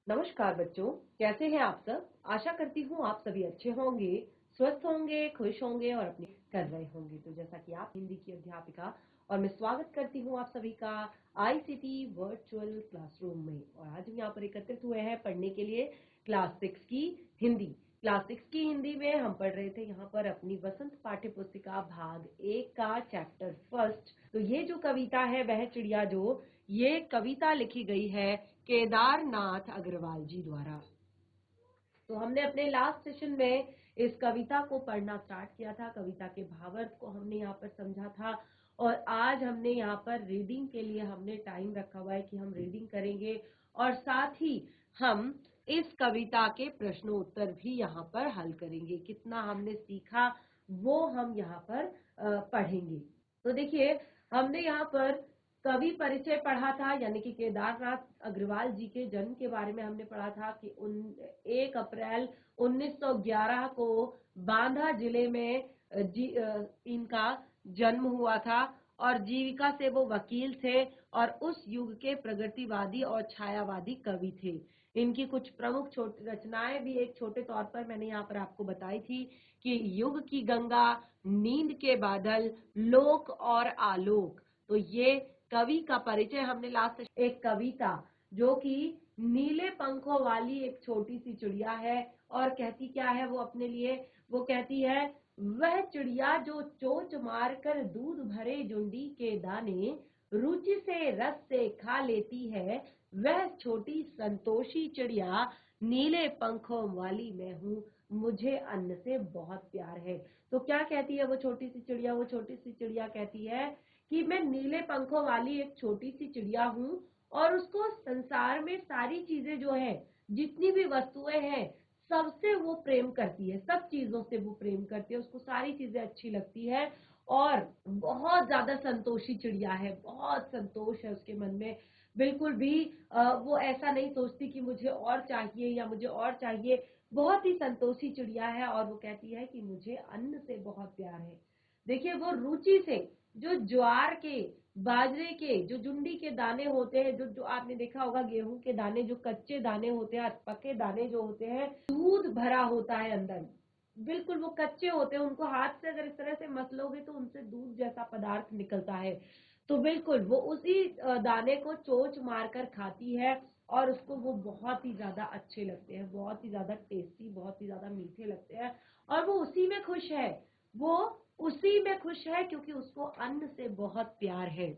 नमस्कार बच्चों, कैसे हैं आप सब। आशा करती हूँ आप सभी अच्छे होंगे, स्वस्थ होंगे, खुश होंगे और अपनी कर रहे होंगे। तो जैसा कि आप हिंदी की अध्यापिका और मैं स्वागत करती हूँ आप सभी का आईसीटी वर्चुअल क्लासरूम में। और आज हम यहाँ पर एकत्रित हुए हैं पढ़ने के लिए क्लास 6 की हिंदी। क्लास 6 की हिंदी में हम पढ़ रहे थे यहाँ पर अपनी वसंत पाठ्य पुस्तिका भाग 1 का चैप्टर फर्स्ट। तो ये जो कविता है वह चिड़िया जो, ये कविता लिखी गई है केदारनाथ अग्रवाल जी द्वारा। तो हमने अपने लास्ट सेशन में इस कविता को पढ़ना स्टार्ट किया था, कविता के भावार्थ को हमने यहाँ पर समझा था। और आज हमने यहाँ पर रीडिंग के लिए हमने टाइम रखा हुआ है कि हम रीडिंग करेंगे और साथ ही हम इस कविता के प्रश्नोत्तर भी यहाँ पर हल करेंगे। कितना हमने सीखा वो हम यहाँ पर पढ़ेंगे। तो देखिए, हमने यहाँ पर कवि परिचय पढ़ा था, यानी कि केदारनाथ अग्रवाल जी के जन्म के बारे में हमने पढ़ा था कि 1 अप्रैल 1911 को बांदा जिले में इनका जन्म हुआ था और जीविका से वो वकील थे और उस युग के प्रगतिवादी और छायावादी कवि थे। इनकी कुछ प्रमुख छोटी रचनाएं भी एक छोटे तौर पर मैंने यहाँ पर आपको बताई थी कि युग की गंगा, नींद के बादल, लोक और आलोक। तो ये कवि का परिचय हमने लास्ट। एक कविता जो कि नीले पंखों वाली एक छोटी सी चिड़िया है और कहती क्या है वो अपने लिए, वो कहती है, वह चिड़िया जो चोंच मारकर दूध भरे जुंडी के दाने रुचि से रस से खा लेती है, वह छोटी संतोषी चिड़िया नीले पंखों वाली मैं हूँ, मुझे अन्न से बहुत प्यार है। तो क्या कहती है वो छोटी सी चिड़िया? वो छोटी सी चिड़िया कहती है कि मैं नीले पंखों वाली एक छोटी सी चिड़िया हूँ और उसको संसार में सारी चीजें जो है, जितनी भी वस्तुएं हैं, सबसे वो प्रेम करती है, सब चीजों से वो प्रेम करती है, उसको सारी चीजें अच्छी लगती है और बहुत ज्यादा संतोषी चिड़िया है, बहुत संतोष है उसके मन में। बिल्कुल भी वो ऐसा नहीं सोचती कि मुझे और चाहिए या मुझे और चाहिए। बहुत ही संतोषी चिड़िया है और वो कहती है कि मुझे अन्न से बहुत प्यार है। देखिए, वो रुचि से जो ज्वार के, बाजरे के जो जुंडी के दाने होते हैं, जो जो आपने देखा होगा गेहूं के दाने, जो कच्चे दाने होते हैं, पके दाने जो होते हैं, दूध भरा होता है अंदर, बिल्कुल वो कच्चे होते हैं, उनको हाथ से अगर इस तरह से मसलोगे तो उनसे दूध जैसा पदार्थ निकलता है। तो बिल्कुल वो उसी दाने को चोंच मारकर खाती है और उसको वो बहुत ही ज्यादा अच्छे लगते हैं, बहुत ही ज्यादा टेस्टी, बहुत ही ज्यादा मीठे लगते हैं और वो उसी में खुश है। वो उसी में खुश है क्योंकि उसको अन्न से बहुत प्यार है।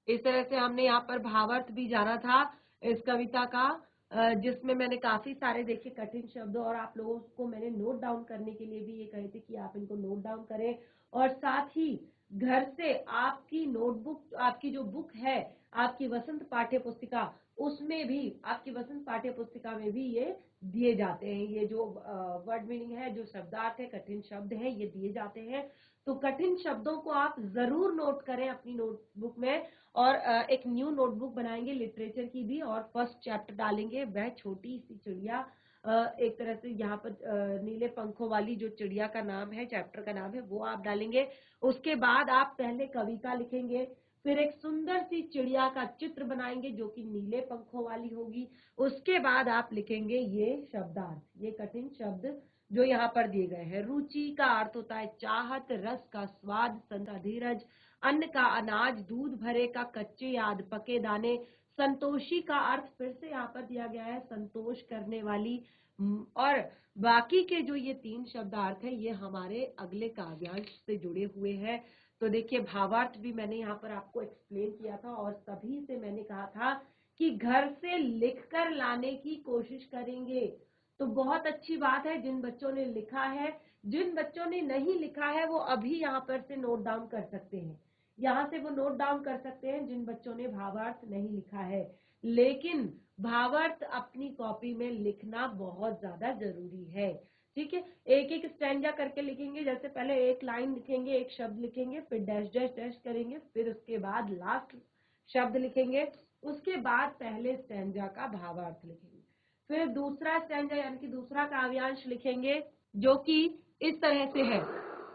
इस तरह से हमने यहाँ पर भावार्थ भी जाना था इस कविता का, जिसमें मैंने काफी सारे देखे कठिन शब्द और आप लोगों को मैंने नोट डाउन करने के लिए भी ये कहे थे कि आप इनको नोट डाउन करें और साथ ही घर से आपकी नोटबुक, आपकी जो बुक है, आपकी वसंत पाठ्य पुस्तिका, उसमें भी, आपकी वसंत पाठ्य पुस्तिका में भी ये दिए जाते हैं। ये जो वर्ड मीनिंग है, जो शब्दार्थ है, कठिन शब्द है, ये दिए जाते हैं। तो कठिन शब्दों को आप जरूर नोट करें अपनी नोटबुक में और एक न्यू नोटबुक बनाएंगे लिटरेचर की भी और फर्स्ट चैप्टर डालेंगे, वह छोटी सी चिड़िया। एक तरह से यहाँ पर नीले पंखों वाली जो चिड़िया का नाम है, चैप्टर का नाम है, वो आप डालेंगे। उसके बाद आप पहले कविता लिखेंगे, फिर एक सुंदर सी चिड़िया का चित्र बनाएंगे जो कि नीले पंखों वाली होगी। उसके बाद आप लिखेंगे ये शब्दार्थ, ये कठिन शब्द जो यहाँ पर दिए गए हैं। रुचि का अर्थ होता है चाहत, रस का स्वाद, संता धीरज, अन्न का अनाज, दूध भरे का कच्चे याद पके दाने, संतोषी का अर्थ फिर से यहाँ पर दिया गया है संतोष करने वाली। और बाकी के जो ये 3 शब्दार्थ है, ये हमारे अगले काव्यांश से जुड़े हुए हैं। तो देखिए, भावार्थ भी मैंने यहाँ पर आपको एक्सप्लेन किया था और सभी से मैंने कहा था कि घर से लिखकर लाने की कोशिश करेंगे। तो बहुत अच्छी बात है जिन बच्चों ने लिखा है। जिन बच्चों ने नहीं लिखा है वो अभी यहाँ पर से नोट डाउन कर सकते हैं, यहाँ से वो नोट डाउन कर सकते हैं जिन बच्चों ने भावार्थ नहीं लिखा है। लेकिन भावार्थ अपनी कॉपी में लिखना बहुत ज्यादा जरूरी है। ठीक है, एक एक स्टैंजा करके लिखेंगे। जैसे पहले एक लाइन लिखेंगे, एक शब्द लिखेंगे, फिर डैश डैश डैश करेंगे, फिर उसके बाद लास्ट शब्द लिखेंगे, उसके बाद पहले स्टैंजा का भावार्थ लिखेंगे, फिर दूसरा स्टैंजा यानी कि दूसरा काव्यांश लिखेंगे जो कि इस तरह से है।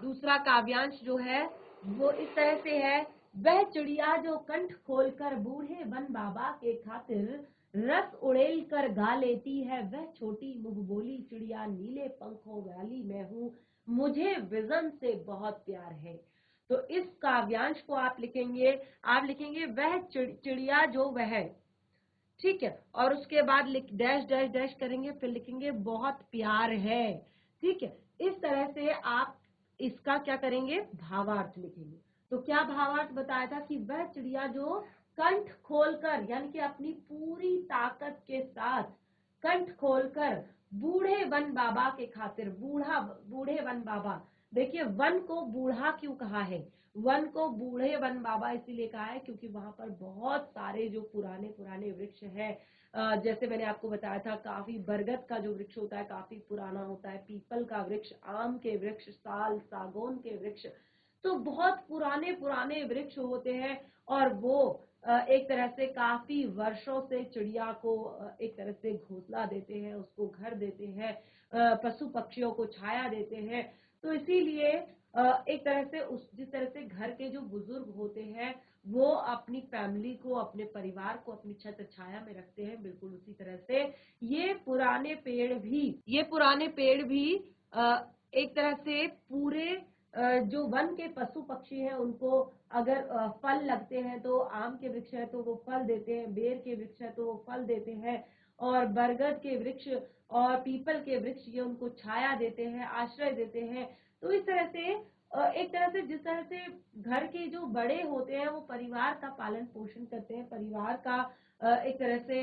दूसरा काव्यांश जो है वो इस तरह से है, वह चिड़िया जो कंठ खोलकर बूढ़े वन बाबा के खातिर रस उड़ेल कर गा लेती है वह छोटी मुंह बोली चिड़िया, नीले पंखों वाली मैं हूँ, मुझे विजन से बहुत प्यार है। तो इस काव्यांश को आप लिखेंगे वह चिड़िया जो वह, ठीक है, और उसके बाद लिख डैश डैश डैश करेंगे, फिर लिखेंगे बहुत प्यार है। ठीक है, इस तरह से आप इसका क्या करेंगे, भावार्थ लिखेंगे। तो क्या भावार्थ बताया था कि वह चिड़िया जो कंठ खोलकर यानी कि अपनी पूरी ताकत के साथ कंठ खोलकर बूढ़े वन बाबा के खातिर, बूढ़े वन बाबा, देखिए वन को बूढ़ा क्यों कहा है, वन को बूढ़े वन बाबा इसीलिए कहा है क्योंकि वहां पर बहुत सारे जो पुराने पुराने वृक्ष है, जैसे मैंने आपको बताया था काफी बरगद का जो वृक्ष होता है काफी पुराना होता है, पीपल का वृक्ष, आम के वृक्ष, साल सागौन के वृक्ष, तो बहुत पुराने पुराने वृक्ष होते हैं। और वो एक तरह से काफी वर्षों से चिड़िया को एक तरह से घोंसला देते हैं, उसको घर देते हैं, पशु पक्षियों को छाया देते हैं। तो इसीलिए एक तरह से उस जिस तरह से घर के जो बुजुर्ग होते हैं वो अपनी फैमिली को, अपने परिवार को अपनी छत्र छाया में रखते हैं, बिल्कुल उसी तरह से ये पुराने पेड़ भी एक तरह से पूरे जो वन के पशु पक्षी हैं उनको अगर फल लगते हैं तो आम के वृक्ष है तो वो फल देते हैं, बेर के वृक्ष है तो वो फल देते हैं, और बरगद के वृक्ष और पीपल के वृक्ष ये उनको छाया देते हैं, आश्रय देते हैं। तो इस तरह से एक तरह से जिस तरह से घर के जो बड़े होते हैं वो परिवार का पालन पोषण करते हैं, परिवार का एक तरह से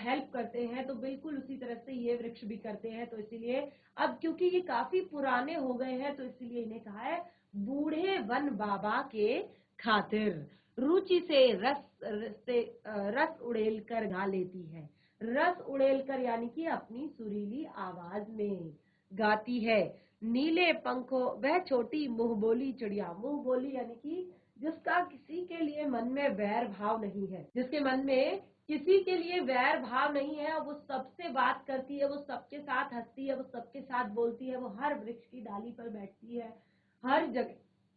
हेल्प करते हैं, तो बिल्कुल उसी तरह से ये वृक्ष भी करते हैं। तो इसीलिए अब क्योंकि ये काफी पुराने हो गए हैं तो इसीलिए इन्हें कहा है बूढ़े वन बाबा के खातिर। रुचि से रस उड़ेल कर गा लेती है, रस उड़ेल कर यानी कि अपनी सुरीली आवाज में गाती है। नीले पंखों वह छोटी मुंह बोली चिड़िया, मुंह बोली यानी कि जिसका किसी के लिए मन में वैर भाव नहीं है, जिसके मन में किसी के लिए वैर भाव नहीं है, वो सबसे बात करती है, वो सबके साथ हंसती है, वो सबके साथ बोलती है, वो हर वृक्ष की डाली पर बैठती है, हर जगह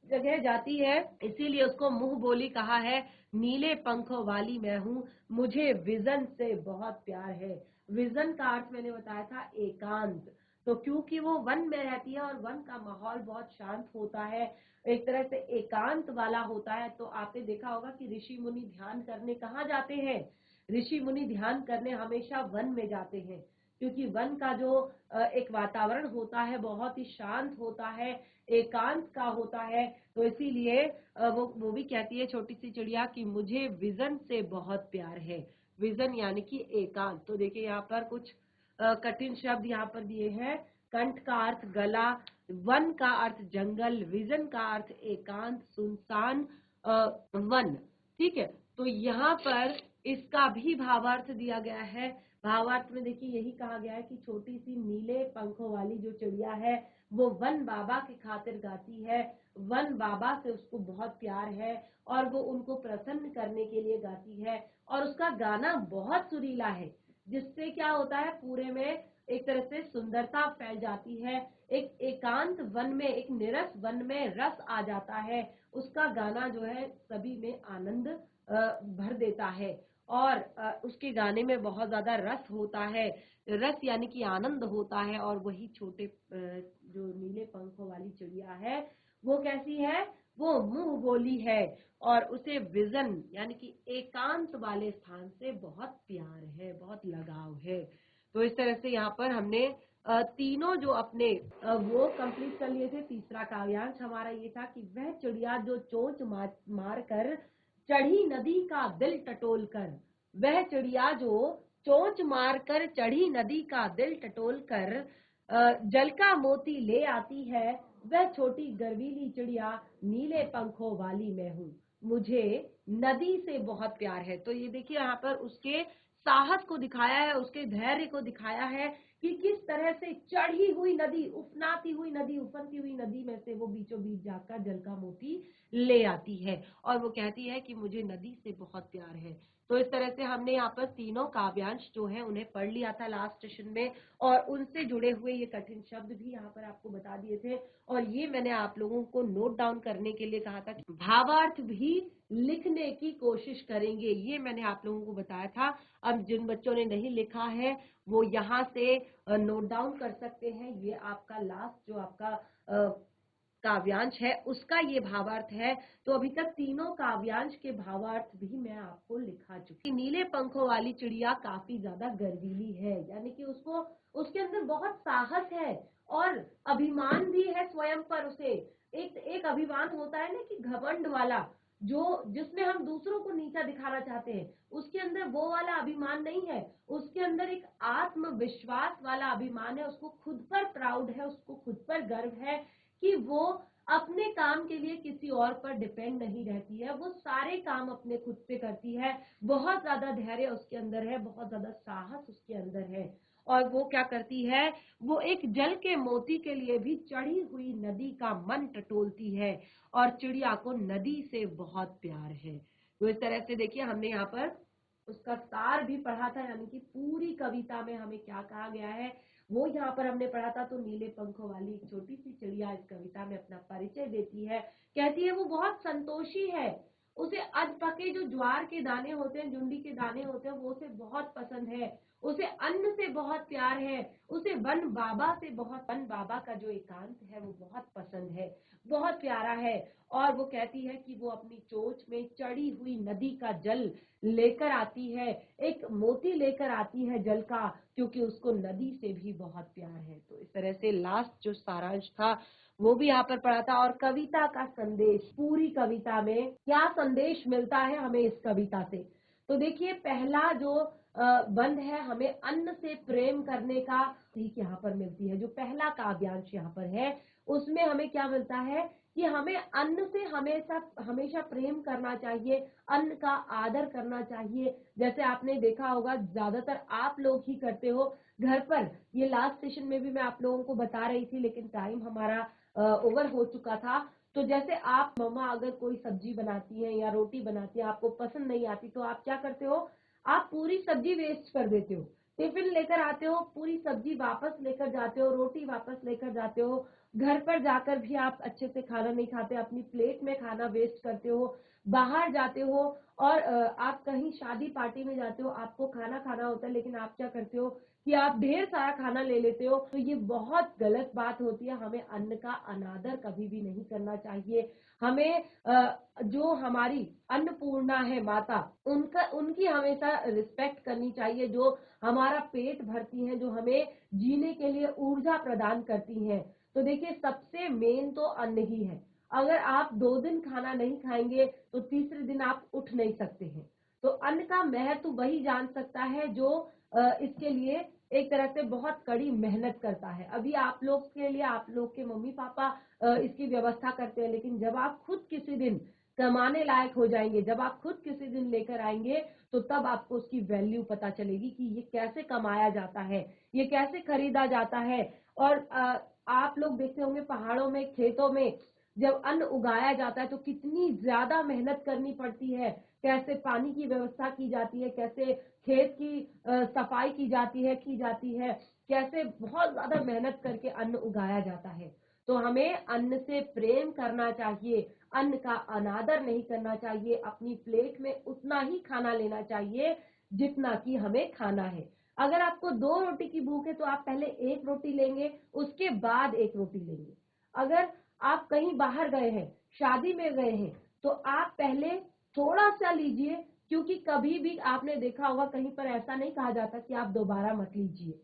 जगह जाती है, इसीलिए उसको मुंह बोली कहा है। नीले पंखों वाली मैं हूँ, मुझे विजन से बहुत प्यार है। विजन का अर्थ मैंने बताया था एकांत, तो क्योंकि वो वन में रहती है और वन का माहौल बहुत शांत होता है, एक तरह से एकांत वाला होता है, तो आपने देखा होगा कि ऋषि मुनि ध्यान करने कहाँ जाते हैं, ऋषि मुनि ध्यान करने हमेशा वन में जाते हैं, क्योंकि वन का जो एक वातावरण होता है बहुत ही शांत होता है, एकांत का होता है। तो इसीलिए वो भी कहती है छोटी सी चिड़िया कि मुझे विजन से बहुत प्यार है। विजन यानी कि एकांत। तो देखिए यहाँ पर कुछ कठिन शब्द यहाँ पर दिए हैं। कंठ का अर्थ गला, वन का अर्थ जंगल, विजन का अर्थ एकांत, सुनसान वन। ठीक है, तो यहाँ पर इसका भी भावार्थ दिया गया है। भावार्थ में देखिए यही कहा गया है कि छोटी सी नीले पंखों वाली जो चिड़िया है वो वन बाबा की खातिर गाती है, वन बाबा से उसको बहुत प्यार है और वो उनको प्रसन्न करने के लिए गाती है, और उसका गाना बहुत सुरीला है, जिससे क्या होता है पूरे में एक तरह से सुंदरता फैल जाती है, एक एकांत वन में, एक निरस वन में रस आ जाता है, उसका गाना जो है सभी में आनंद भर देता है, और उसके गाने में बहुत ज्यादा रस होता है, रस यानी कि आनंद होता है। और वही छोटे जो नीले पंखों वाली चिड़िया है वो कैसी है, वो मुंह बोली है और उसे विजन यानी कि एकांत वाले स्थान से बहुत प्यार है, बहुत लगाव है। तो इस तरह से यहाँ पर हमने तीनों जो अपने वो कंप्लीट कर लिए थे। तीसरा काव्यांश हमारा ये था कि वह चिड़िया जो चोंच मार कर चढ़ी नदी का दिल टटोल कर, वह चिड़िया जो चोंच मार कर चढ़ी नदी का दिल टटोल कर जल का मोती ले आती है, वह छोटी गर्वीली चिड़िया नीले पंखों वाली मैं हूँ, मुझे नदी से बहुत प्यार है। तो ये देखिए यहाँ पर उसके साहस को दिखाया है, उसके धैर्य को दिखाया है कि किस तरह से चढ़ी हुई नदी, उफनाती हुई नदी, उफनती हुई नदी में से वो बीचों बीच जाकर जल का मोती ले आती है और वो कहती है कि मुझे नदी से बहुत प्यार है। तो इस तरह से हमने यहाँ पर तीनों काव्यांश जो है उन्हें पढ़ लिया था लास्ट सेशन में, और उनसे जुड़े हुए ये कठिन शब्द भी यहाँ पर आपको बता दिए थे। और ये मैंने आप लोगों को नोट डाउन करने के लिए कहा था कि भावार्थ भी लिखने की कोशिश करेंगे, ये मैंने आप लोगों को बताया था। अब जिन बच्चों ने नहीं लिखा है वो यहाँ से नोट डाउन कर सकते हैं। ये आपका लास्ट जो आपका काव्यांश है उसका ये भावार्थ है। तो अभी तक तीनों काव्यांश के भावार्थ भी मैं आपको लिखा चुकी। नीले पंखों वाली चिड़िया काफी ज्यादा गर्वीली है, यानी कि उसको उसके अंदर बहुत साहस है और अभिमान भी है स्वयं पर। उसे एक अभिमान होता है ना कि घमंड वाला, जो जिसमें हम दूसरों को नीचा दिखाना चाहते हैं, उसके अंदर वो वाला अभिमान नहीं है। उसके अंदर एक आत्मविश्वास वाला अभिमान है, उसको खुद पर प्राउड है, उसको खुद पर गर्व है कि वो अपने काम के लिए किसी और पर डिपेंड नहीं रहती है, वो सारे काम अपने खुद पे करती है। बहुत ज्यादा धैर्य उसके अंदर है, बहुत ज्यादा साहस उसके अंदर है। और वो क्या करती है, वो एक जल के मोती के लिए भी चढ़ी हुई नदी का मन टटोलती है, और चिड़िया को नदी से बहुत प्यार है। तो इस तरह से देखिए हमने यहाँ पर उसका सार भी पढ़ा था, यानी कि पूरी कविता में हमें क्या कहा गया है वो यहाँ पर हमने पढ़ा था। तो नीले पंखों वाली एक छोटी सी चिड़िया इस कविता में अपना परिचय देती है, कहती है वो बहुत संतोषी है, उसे अधपके जो ज्वार के दाने होते हैं, जुंडी के दाने होते हैं, वो उसे बहुत पसंद है, उसे अन्न से बहुत प्यार है, उसे वन बाबा से बहुत, वन बाबा का जो एकांत है वो बहुत पसंद है, बहुत प्यारा है। और वो कहती है कि वो अपनी चोंच में चढ़ी हुई नदी का जल लेकर आती है, एक मोती लेकर आती है जल का, क्योंकि उसको नदी से भी बहुत प्यार है। तो इस तरह से लास्ट जो सारांश था वो भी यहाँ पर पढ़ा था। और कविता का संदेश, पूरी कविता में क्या संदेश मिलता है हमें इस कविता से, तो देखिए पहला जो बंद है, हमें अन्न से प्रेम करने का सीख यहाँ पर मिलती है। जो पहला काव्यांश यहाँ पर है उसमें हमें क्या मिलता है कि हमें अन्न से हमेशा हमेशा प्रेम करना चाहिए, अन्न का आदर करना चाहिए। जैसे आपने देखा होगा, ज्यादातर आप लोग ही करते हो घर पर। ये लास्ट सेशन में भी मैं आप लोगों को बता रही थी, लेकिन टाइम हमारा ओवर हो चुका था। तो जैसे आप मम्मा अगर कोई सब्जी बनाती है या रोटी बनाती है, आपको पसंद नहीं आती, तो आप क्या करते हो, आप पूरी सब्जी वेस्ट कर देते हो, टिफिन लेकर आते हो, पूरी सब्जी वापस लेकर जाते हो, रोटी वापस लेकर जाते हो, घर पर जाकर भी आप अच्छे से खाना नहीं खाते, अपनी प्लेट में खाना वेस्ट करते हो, बाहर जाते हो और आप कहीं शादी पार्टी में जाते हो, आपको खाना खाना होता है, लेकिन आप क्या करते हो कि आप ढेर सारा खाना ले लेते हो। तो ये बहुत गलत बात होती है, हमें अन्न का अनादर कभी भी नहीं करना चाहिए। हमें जो हमारी अन्नपूर्णा है माता, उनकी हमेशा रिस्पेक्ट करनी चाहिए, जो हमारा पेट भरती हैं, जो हमें जीने के लिए ऊर्जा प्रदान करती हैं। तो देखिए सबसे मेन तो अन्न ही है। अगर आप 2 दिन खाना नहीं खाएंगे तो तीसरे दिन आप उठ नहीं सकते हैं। तो अन्न का महत्व वही जान सकता है जो इसके लिए एक तरह से बहुत कड़ी मेहनत करता है। अभी आप लोग के लिए आप लोग के मम्मी पापा इसकी व्यवस्था करते हैं, लेकिन जब आप खुद किसी दिन कमाने लायक हो जाएंगे, जब आप खुद किसी दिन लेकर आएंगे, तो तब आपको उसकी वैल्यू पता चलेगी कि ये कैसे कमाया जाता है, ये कैसे खरीदा जाता है। और आप लोग देखते होंगे पहाड़ों में, खेतों में जब अन्न उगाया जाता है तो कितनी ज्यादा मेहनत करनी पड़ती है, कैसे पानी की व्यवस्था की जाती है, कैसे खेत की सफाई की जाती है, कैसे बहुत ज्यादा मेहनत करके अन्न उगाया जाता है। तो हमें अन्न से प्रेम करना चाहिए, अन्न का अनादर नहीं करना चाहिए, अपनी प्लेट में उतना ही खाना लेना चाहिए जितना कि हमें खाना है। अगर आपको 2 रोटी की भूख है तो आप पहले 1 रोटी लेंगे, उसके बाद 1 रोटी लेंगे। अगर आप कहीं बाहर गए हैं, शादी में गए हैं, तो आप पहले थोड़ा सा लीजिए, क्योंकि कभी भी आपने देखा होगा कहीं पर ऐसा नहीं कहा जाता कि आप दोबारा मत लीजिए।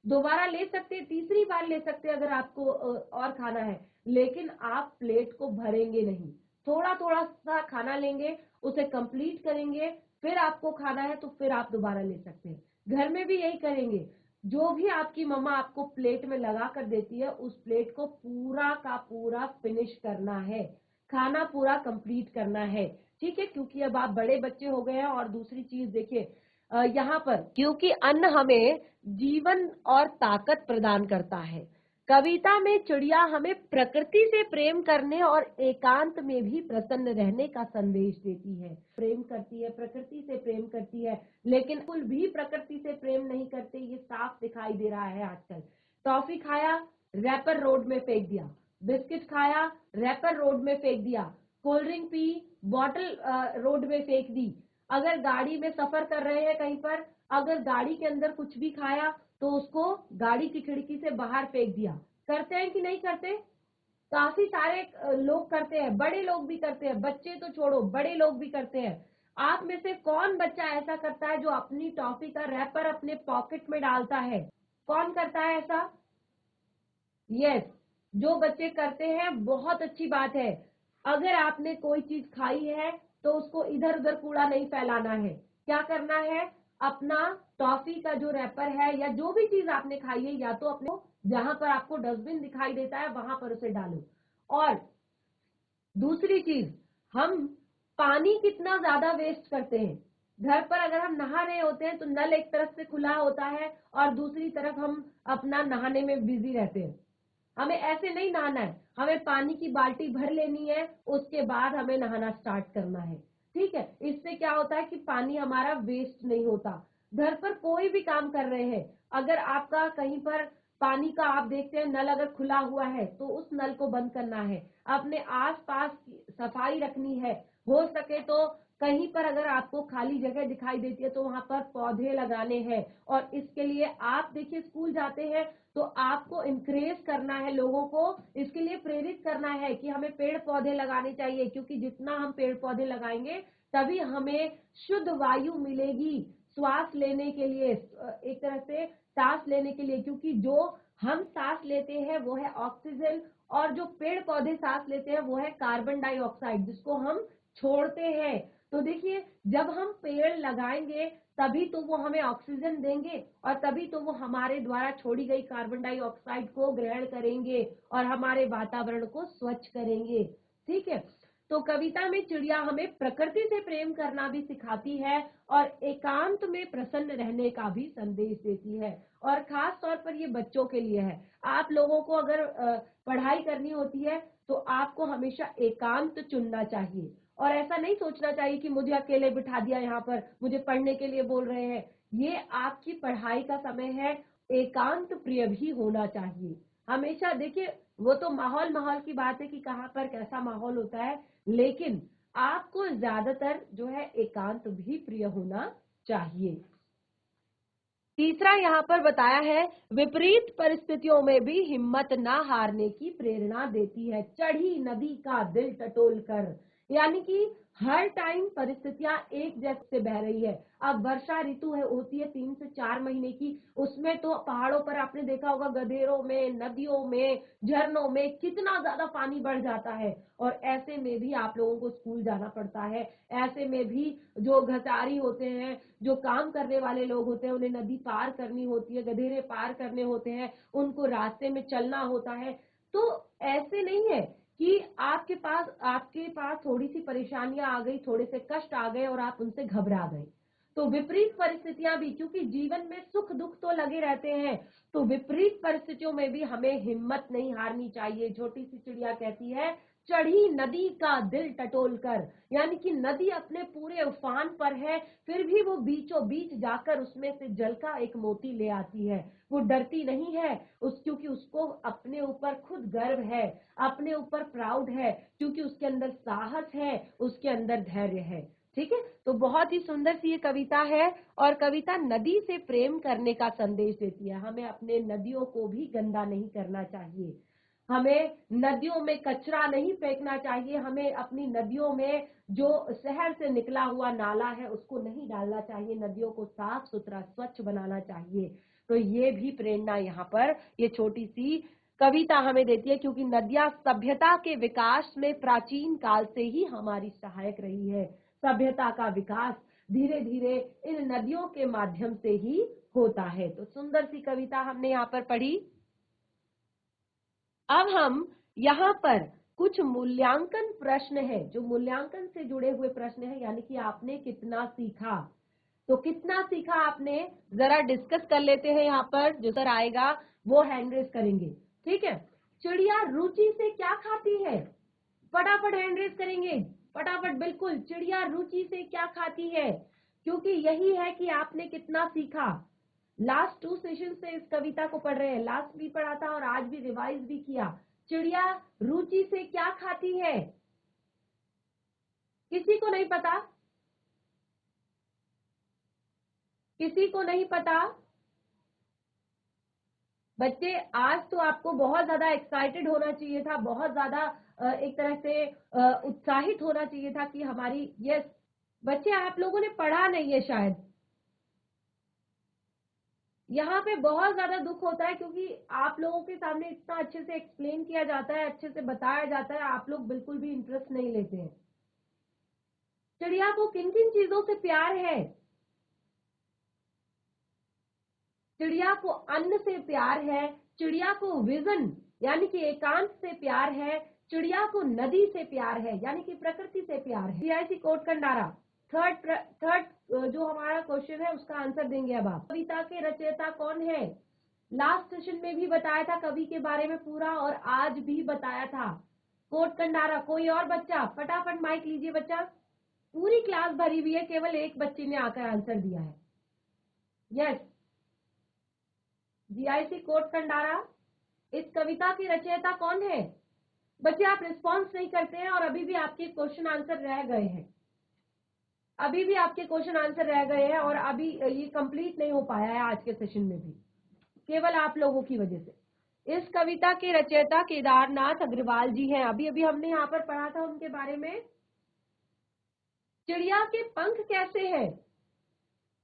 दोबारा ले सकते हैं, तीसरी बार ले सकते हैं अगर आपको और खाना है, लेकिन आप प्लेट को भरेंगे नहीं। थोड़ा थोड़ा सा खाना लेंगे, उसे कंप्लीट करेंगे, फिर आपको खाना है तो फिर आप दोबारा ले सकते हैं। घर में भी यही करेंगे, जो भी आपकी मम्मा आपको प्लेट में लगा कर देती है उस प्लेट को पूरा का पूरा फिनिश करना है, खाना पूरा कंप्लीट करना है, ठीक है। क्योंकि अब आप बड़े बच्चे हो गए हैं। और दूसरी चीज देखिए, यहाँ पर क्योंकि अन्न हमें जीवन और ताकत प्रदान करता है, कविता में चिड़िया हमें प्रकृति से प्रेम करने और एकांत में भी प्रसन्न रहने का संदेश देती है। प्रेम करती है, प्रकृति से प्रेम करती है, लेकिन बिल्कुल भी प्रकृति से प्रेम नहीं करते, ये साफ दिखाई दे रहा है आजकल। टॉफी खाया, रैपर रोड में फेंक दिया। बिस्किट खाया, रैपर रोड में फेंक दिया। Cold drink P, bottle road में फेंक दी। अगर गाड़ी में सफर कर रहे हैं कहीं पर, अगर गाड़ी के अंदर कुछ भी खाया तो उसको गाड़ी की खिड़की से बाहर फेंक दिया। करते हैं कि नहीं करते? काफी सारे लोग करते हैं, बड़े लोग भी करते हैं, बच्चे तो छोड़ो बड़े लोग भी करते हैं। आप में से कौन बच्चा ऐसा करता है जो अपनी टॉफी का रैपर अपने पॉकेट में डालता है? कौन करता है ऐसा? यस, जो बच्चे करते हैं बहुत अच्छी बात है। अगर आपने कोई चीज खाई है तो उसको इधर उधर कूड़ा नहीं फैलाना है। क्या करना है? अपना टॉफी का जो रैपर है या जो भी चीज आपने खाई है, या तो अपने जहां पर आपको डस्टबिन दिखाई देता है वहां पर उसे डालो। और दूसरी चीज, हम पानी कितना ज्यादा वेस्ट करते हैं। घर पर अगर हम नहा रहे होते हैं तो नल एक तरफ से खुला होता है और दूसरी तरफ हम अपना नहाने में बिजी रहते हैं। हमें ऐसे नहीं नहाना है, हमें पानी की बाल्टी भर लेनी है, उसके बाद हमें नहाना स्टार्ट करना है। ठीक है, इससे क्या होता है कि पानी हमारा वेस्ट नहीं होता। घर पर कोई भी काम कर रहे हैं, अगर आपका कहीं पर पानी का आप देखते हैं नल अगर खुला हुआ है तो उस नल को बंद करना है। अपने आसपास सफाई रखनी है। हो सके तो कहीं पर अगर आपको खाली जगह दिखाई देती है तो वहां पर पौधे लगाने हैं। और इसके लिए आप देखिए स्कूल जाते हैं तो आपको इंकरेज करना है, लोगों को इसके लिए प्रेरित करना है कि हमें पेड़ पौधे लगाने चाहिए, क्योंकि जितना हम पेड़ पौधे लगाएंगे तभी हमें शुद्ध वायु मिलेगी श्वास लेने के लिए, एक तरह से सांस लेने के लिए। क्योंकि जो हम सांस लेते हैं वो है ऑक्सीजन, और जो पेड़ पौधे सांस लेते हैं वो है कार्बन डाइऑक्साइड, जिसको हम छोड़ते हैं। तो देखिए, जब हम पेड़ लगाएंगे तभी तो वो हमें ऑक्सीजन देंगे और तभी तो वो हमारे द्वारा छोड़ी गई कार्बन डाइऑक्साइड को ग्रहण करेंगे और हमारे वातावरण को स्वच्छ करेंगे। ठीक है, तो कविता में चिड़िया हमें प्रकृति से प्रेम करना भी सिखाती है और एकांत में प्रसन्न रहने का भी संदेश देती है। और खास तौर पर ये बच्चों के लिए है। आप लोगों को अगर पढ़ाई करनी होती है तो आपको हमेशा एकांत चुनना चाहिए और ऐसा नहीं सोचना चाहिए कि मुझे अकेले बिठा दिया यहाँ पर, मुझे पढ़ने के लिए बोल रहे हैं। ये आपकी पढ़ाई का समय है, एकांत प्रिय भी होना चाहिए। हमेशा देखिए, वो तो माहौल माहौल की बात है कि कहाँ पर कैसा माहौल होता है, लेकिन आपको ज्यादातर जो है एकांत भी प्रिय होना चाहिए। तीसरा यहाँ पर बताया है, विपरीत परिस्थितियों में भी हिम्मत ना हारने की प्रेरणा देती है। चढ़ी नदी का दिल टटोल कर, यानी कि हर टाइम परिस्थितियां एक जैसे बह रही है। अब वर्षा ऋतु है, होती है 3 से 4 महीने की, उसमें तो पहाड़ों पर आपने देखा होगा गधेरों में, नदियों में, झरनों में कितना ज्यादा पानी बढ़ जाता है। और ऐसे में भी आप लोगों को स्कूल जाना पड़ता है। ऐसे में भी जो घसारी होते हैं, जो काम करने वाले लोग होते हैं, उन्हें नदी पार करनी होती है, गधेरे पार करने होते हैं, उनको रास्ते में चलना होता है। तो ऐसे नहीं है कि आपके पास थोड़ी सी परेशानियां आ गई, थोड़े से कष्ट आ गए और आप उनसे घबरा गए। तो विपरीत परिस्थितियां भी, क्योंकि जीवन में सुख दुख तो लगे रहते हैं, तो विपरीत परिस्थितियों में भी हमें हिम्मत नहीं हारनी चाहिए। छोटी सी चिड़िया कहती है, चढ़ी नदी का दिल टटोल कर, यानी कि नदी अपने पूरे उफान पर है, फिर भी वो बीचों बीच जाकर उसमें से जल का एक मोती ले आती है। वो डरती नहीं है, क्योंकि उसको अपने ऊपर खुद गर्व है, अपने ऊपर प्राउड है, क्योंकि उसके अंदर साहस है, उसके अंदर धैर्य है। ठीक है, तो बहुत ही सुंदर सी ये कविता है और कविता नदी से प्रेम करने का संदेश देती है। हमें अपने नदियों को भी गंदा नहीं करना चाहिए, हमें नदियों में कचरा नहीं फेंकना चाहिए, हमें अपनी नदियों में जो शहर से निकला हुआ नाला है उसको नहीं डालना चाहिए, नदियों को साफ सुथरा स्वच्छ बनाना चाहिए। तो ये भी प्रेरणा यहाँ पर ये छोटी सी कविता हमें देती है, क्योंकि नदियां सभ्यता के विकास में प्राचीन काल से ही हमारी सहायक रही है। सभ्यता का विकास धीरे धीरे इन नदियों के माध्यम से ही होता है। तो सुंदर सी कविता हमने यहाँ पर पढ़ी। अब हम यहाँ पर कुछ मूल्यांकन प्रश्न है, जो मूल्यांकन से जुड़े हुए प्रश्न है, यानी कि आपने कितना सीखा। तो कितना सीखा आपने, जरा डिस्कस कर लेते हैं। यहाँ पर जो सर आएगा वो हैंड रेज करेंगे। ठीक है। चिड़िया रुचि से क्या खाती है? फटाफट हैंड रेज करेंगे, फटाफट, बिल्कुल। चिड़िया रुचि से क्या खाती है? क्योंकि यही है कि आपने कितना सीखा। लास्ट 2 सेशन से इस कविता को पढ़ रहे हैं, लास्ट भी पढ़ा था और आज भी रिवाइज भी किया। चिड़िया रुचि से क्या खाती है? किसी को नहीं पता? किसी को नहीं पता? बच्चे, आज तो आपको बहुत ज्यादा एक्साइटेड होना चाहिए था, बहुत ज्यादा एक तरह से उत्साहित होना चाहिए था कि हमारी, यस बच्चे, आप लोगों ने पढ़ा नहीं है शायद। यहाँ पे बहुत ज्यादा दुख होता है क्योंकि आप लोगों के सामने इतना अच्छे से एक्सप्लेन किया जाता है, अच्छे से बताया जाता है, आप लोग बिल्कुल भी इंटरेस्ट नहीं लेते हैं। चिड़िया को किन किन चीजों से प्यार है? चिड़िया को अन्न से प्यार है, चिड़िया को विजन यानी कि एकांत से प्यार है, चिड़िया को नदी से प्यार है यानी कि प्रकृति से प्यार है। सीआईसी कोट कंडारा, थर्ड जो हमारा क्वेश्चन है उसका आंसर देंगे अब आप। कविता के रचयिता कौन है? लास्ट सेशन में भी बताया था कवि के बारे में पूरा, और आज भी बताया था। कोट कंडारा, कोई और बच्चा? फटाफट माइक लीजिए बच्चा। पूरी क्लास भरी हुई है, केवल एक बच्चे ने आकर आंसर दिया है। यस, जीआईसी कोट कंडारा, इस कविता की रचयिता कौन है? बच्चे, आप रिस्पॉन्स नहीं करते हैं और अभी भी आपके क्वेश्चन आंसर रह गए हैं, अभी भी आपके क्वेश्चन आंसर रह गए हैं और अभी ये कंप्लीट नहीं हो पाया है आज के सेशन में भी, केवल आप लोगों की वजह से। इस कविता के रचयिता केदारनाथ अग्रवाल जी हैं। अभी अभी हमने यहाँ पर पढ़ा था उनके बारे में। चिड़िया के पंख कैसे हैं?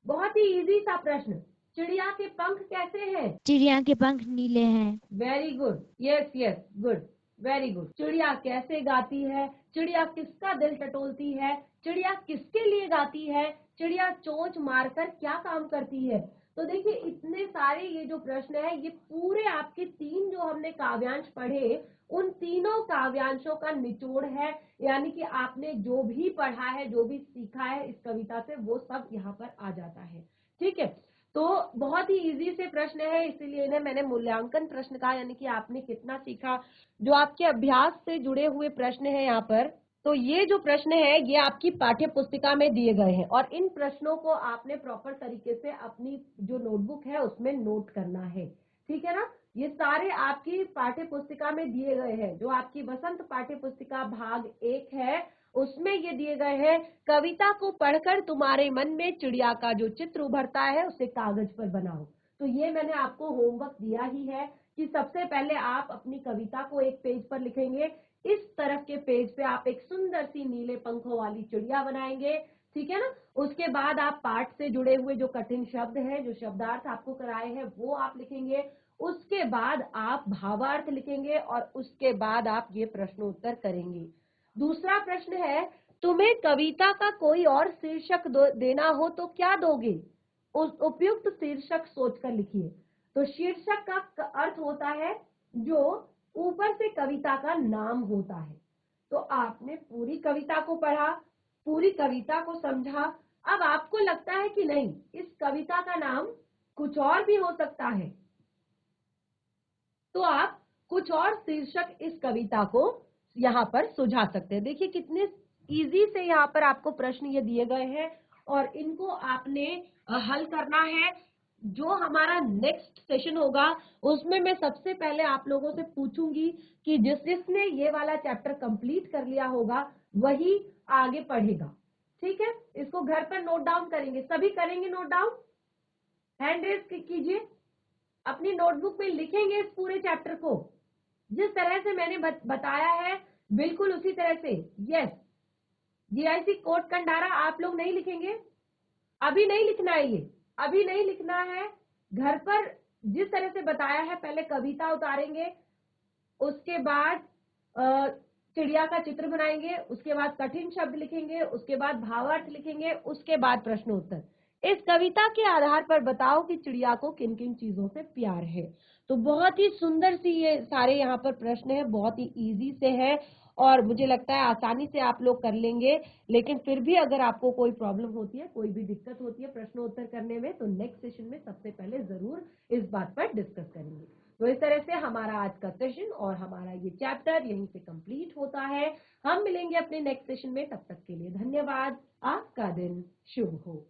बहुत ही इजी सा प्रश्न। चिड़िया के पंख कैसे हैं? चिड़िया के पंख नीले हैं। Very good, yes yes, good, very good. चिड़िया कैसे गाती है? चिड़िया किसका दिल टटोलती है? चिड़िया किसके लिए गाती है? चिड़िया चोंच मारकर क्या काम करती है? तो देखिए, इतने सारे ये जो प्रश्न है, ये पूरे आपके 3 जो हमने काव्यांश पढ़े, उन तीनों काव्यांशों का निचोड़ है। यानी कि आपने जो भी पढ़ा है, जो भी सीखा है इस कविता से, वो सब यहाँ पर आ जाता है। ठीक है, तो बहुत ही इजी से प्रश्न है, इसीलिए इन्हें मैंने मूल्यांकन प्रश्न कहा, यानी कि आपने कितना सीखा। जो आपके अभ्यास से जुड़े हुए प्रश्न है यहाँ पर, तो ये जो प्रश्न है ये आपकी पाठ्य पुस्तिका में दिए गए हैं और इन प्रश्नों को आपने प्रॉपर तरीके से अपनी जो नोटबुक है उसमें नोट करना है। ठीक है ना? ये सारे आपकी पाठ्य पुस्तिका में दिए गए हैं। जो आपकी वसंत पाठ्य पुस्तिका भाग 1 है उसमें ये दिए गए हैं। कविता को पढ़कर तुम्हारे मन में चिड़िया का जो चित्र उभरता है उसे कागज पर बनाओ। तो ये मैंने आपको होमवर्क दिया ही है कि सबसे पहले आप अपनी कविता को एक पेज पर लिखेंगे। इस तरफ के पेज पे आप एक सुंदर सी नीले पंखों वाली चिड़िया बनाएंगे। ठीक है ना? उसके बाद आप पाठ से जुड़े हुए जो कठिन शब्द हैं, जो शब्दार्थ आपको कराए हैं, वो आप लिखेंगे। उसके बाद आप भावार्थ लिखेंगे और उसके बाद आप ये प्रश्न उत्तर करेंगे। दूसरा प्रश्न है, तुम्हें कविता का कोई और शीर्षक देना हो तो क्या दोगे? उस उपयुक्त शीर्षक सोचकर लिखिए। तो शीर्षक का अर्थ होता है जो ऊपर से कविता का नाम होता है। तो आपने पूरी कविता को पढ़ा, पूरी कविता को समझा। अब आपको लगता है कि नहीं, इस कविता का नाम कुछ और भी हो सकता है, तो आप कुछ और शीर्षक इस कविता को यहाँ पर सुझा सकते हैं। देखिए कितने इजी से यहाँ पर आपको प्रश्न ये दिए गए हैं और इनको आपने हल करना है। जो हमारा नेक्स्ट सेशन होगा उसमें मैं सबसे पहले आप लोगों से पूछूंगी कि जिसने ये वाला चैप्टर कंप्लीट कर लिया होगा वही आगे पढ़ेगा। ठीक है, इसको घर पर नोट डाउन करेंगे, सभी करेंगे नोट डाउन। हैंड रेज कीजिए, अपनी नोटबुक में लिखेंगे इस पूरे चैप्टर को जिस तरह से मैंने बताया है, बिल्कुल उसी तरह से। यस, जीआईसी कोट कंडारा, आप लोग नहीं लिखेंगे? अभी नहीं लिखना है, ये अभी नहीं लिखना है। घर पर जिस तरह से बताया है, पहले कविता उतारेंगे, उसके बाद चिड़िया का चित्र बनाएंगे, उसके बाद कठिन शब्द लिखेंगे, उसके बाद भावार्थ लिखेंगे, उसके बाद प्रश्न उत्तर। इस कविता के आधार पर बताओ कि चिड़िया को किन किन चीजों से प्यार है। तो बहुत ही सुंदर सी ये सारे यहाँ पर प्रश्न है, बहुत ही इजी से है और मुझे लगता है आसानी से आप लोग कर लेंगे। लेकिन फिर भी अगर आपको कोई प्रॉब्लम होती है, कोई भी दिक्कत होती है प्रश्न उत्तर करने में, तो नेक्स्ट सेशन में सबसे पहले जरूर इस बात पर डिस्कस करेंगे। तो इस तरह से हमारा आज का सेशन और हमारा ये चैप्टर यहीं पे कंप्लीट होता है। हम मिलेंगे अपने नेक्स्ट सेशन में, तब तक के लिए धन्यवाद। आपका दिन शुभ हो।